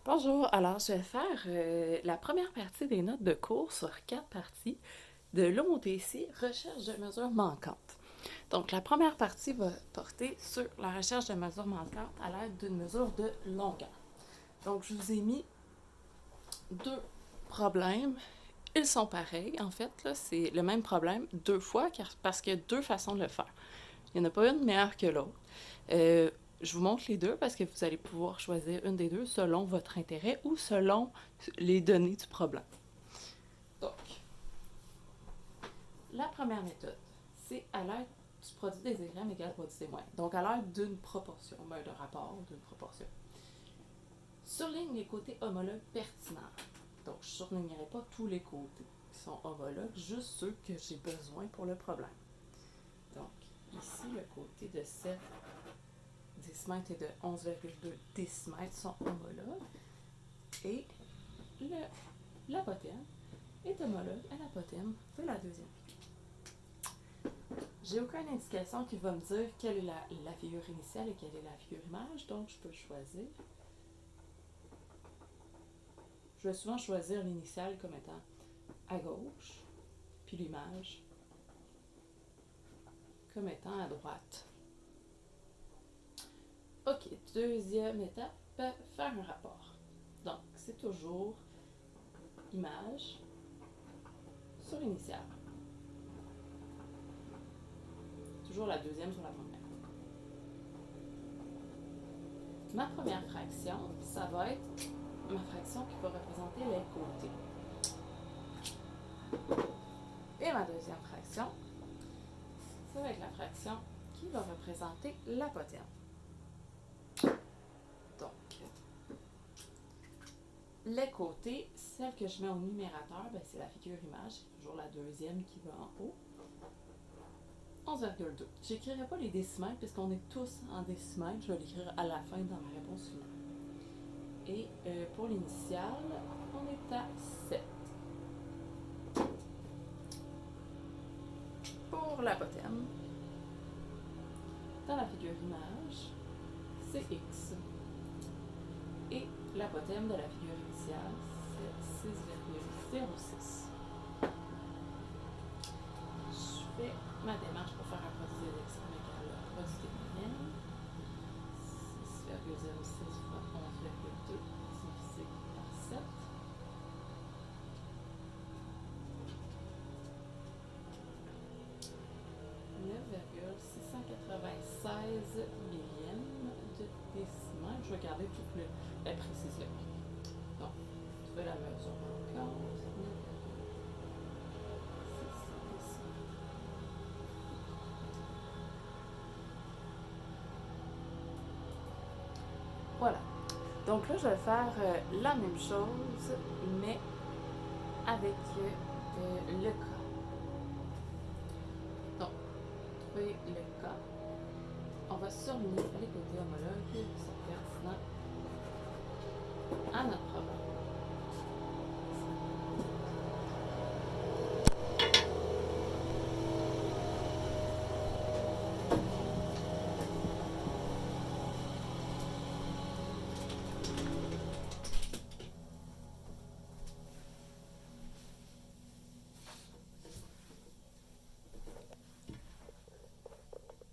Bonjour, alors je vais faire la première partie des notes de cours sur 4 parties de l'OMTC Recherche de mesures manquantes. Donc la première partie va porter sur la recherche de mesures manquantes à l'aide d'une mesure de longueur. Donc je vous ai mis 2 problèmes. Ils sont pareils, en fait, là, c'est le même problème 2 fois parce qu'il y a 2 façons de le faire. Il n'y en a pas une meilleure que l'autre. Euh, je vous montre les deux parce que vous allez pouvoir choisir une des deux selon votre intérêt ou selon les données du problème. Donc, la première méthode, c'est à l'aide du produit des diagrammes égal produit des moyens. Donc, à l'aide d'une proportion, de rapport d'une proportion. Surligne les côtés homologues pertinents. Donc, je ne surlignerai pas tous les côtés qui sont homologues, juste ceux que j'ai besoin pour le problème. Donc, ici, le côté de 7 décimètres et de 11,2 décimètres sont homologues. Et l'apothème est homologue à l'apothème de la deuxième. J'ai aucune indication qui va me dire quelle est la figure initiale et quelle est la figure image, donc je peux choisir. Je vais souvent choisir l'initiale comme étant à gauche, puis l'image comme étant à droite. Ok, deuxième étape, faire un rapport. Donc, c'est toujours image sur l'initiale. Toujours la deuxième sur la première. Ma première fraction, ça va être ma fraction qui va représenter les côtés. Et ma deuxième fraction, ça va être la fraction qui va représenter l'apothème. Donc, les côtés, celle que je mets au numérateur, c'est la figure image, c'est toujours la deuxième qui va en haut. 11,2. Je n'écrirai pas les décimètres puisqu'on est tous en décimètres. Je vais l'écrire à la fin dans ma réponse finale. Et pour l'initiale, on est à 7. Pour l'apothème, dans la figure image, c'est X. Et l'apothème de la figure initiale, c'est 6,06. Je fais ma démarche pour faire un produit des extrêmes égal au produit des moyennes. 6,06 fois 11,2 divisé par 7. 9,696 millièmes de décimètre. Je vais garder toute la précision. Donc, trouver la mesure manquante. 9,696. Voilà. Donc là, je vais faire la même chose, mais avec le cas. Donc, trouver le cas. On va surligner les côtés homologues qui sont pertinents à notre problème.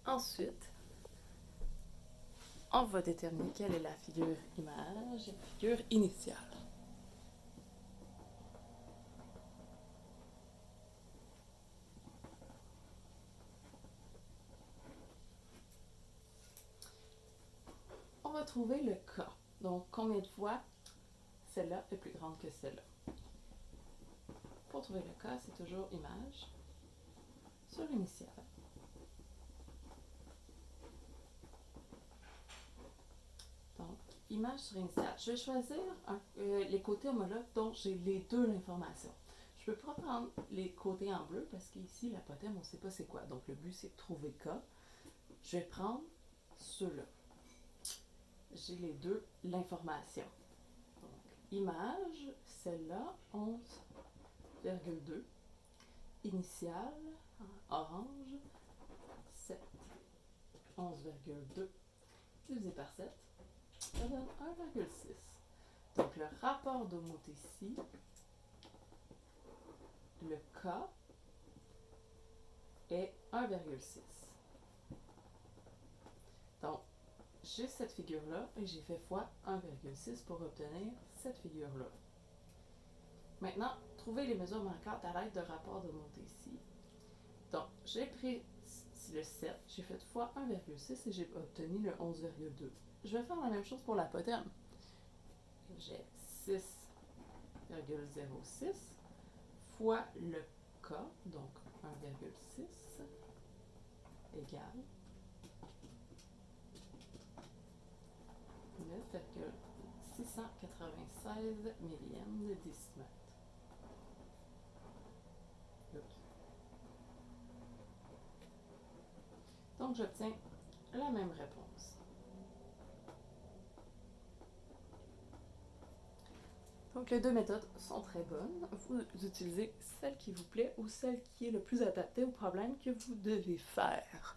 Ensuite, on va déterminer quelle est la figure image et la figure initiale. On va trouver le cas. Donc, combien de fois celle-là est plus grande que celle-là. Pour trouver le cas, c'est toujours image sur l'initiale. Donc, image sur initiale. Je vais choisir les côtés homologues dont j'ai les deux l'information. Je ne peux pas prendre les côtés en bleu parce qu'ici, l'apothème, on ne sait pas c'est quoi. Donc, le but, c'est de trouver K. Je vais prendre ceux-là. J'ai les deux l'information. Donc, image, celle-là, 11,2. Initiale, en orange, 7. 11,2 divisé par 7, ça donne 1,6. Donc, le rapport d'homothétie, le K est 1,6. Donc, j'ai cette figure-là et j'ai fait fois 1,6 pour obtenir cette figure-là. Maintenant, trouvez les mesures manquantes à l'aide de rapport d'homothétie. Donc, j'ai pris le 7, j'ai fait fois 1,6 et j'ai obtenu le 11,2. Je vais faire la même chose pour l'apotème. J'ai 6,06 fois le K, donc 1,6, égale 9,696 millièmes de décimètre. Donc, j'obtiens la même réponse. Donc, les deux méthodes sont très bonnes. Vous utilisez celle qui vous plaît ou celle qui est le plus adaptée au problème que vous devez faire.